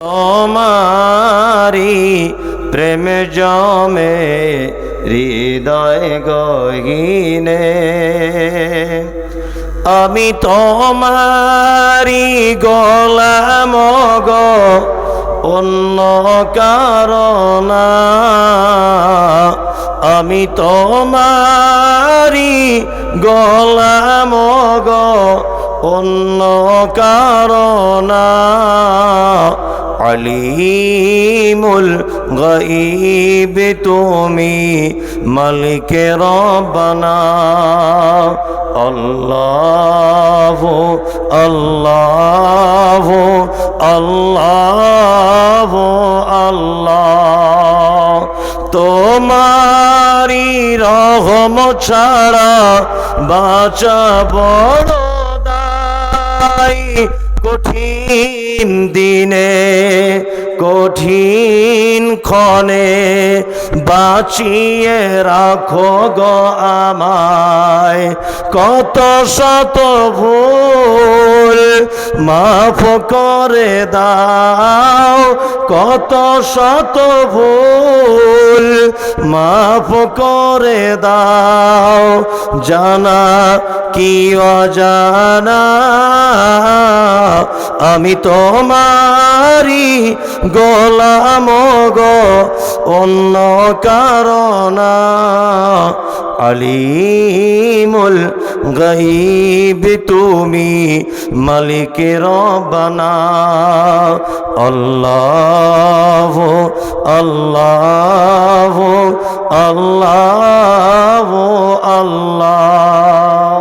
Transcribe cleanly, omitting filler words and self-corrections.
তোমারি প্রেম জমে হৃদয় গহীনে, আমি তোমারি গোলাম গো, অন্য কারণ না। আমি তোমারি গোলাম গো, অন্য কারণ না। আলিমুল গায়ব তুমি, মালিকে রব্বানা। আল্লাহু আল্লাহু আল্লাহু আল্লাহ। তোমারি রহমত ছাড়া বাঁচা বড় দায়। কঠিন দিনে কঠিন ক্ষণে বাঁচিয়ে রাখো গো আমায়। কত শত ভুল মাফ করে দাও, কত শত ভুল মাফ করে দাও। জানা কি অজানা আমি তোমারি গোলাম গো, অন্য কারণ না। আলিমুল গায়ব তুমি, মালিকে রব্বানা। আল্লাহু আল্লাহু আল্লাহু আল্লাহ।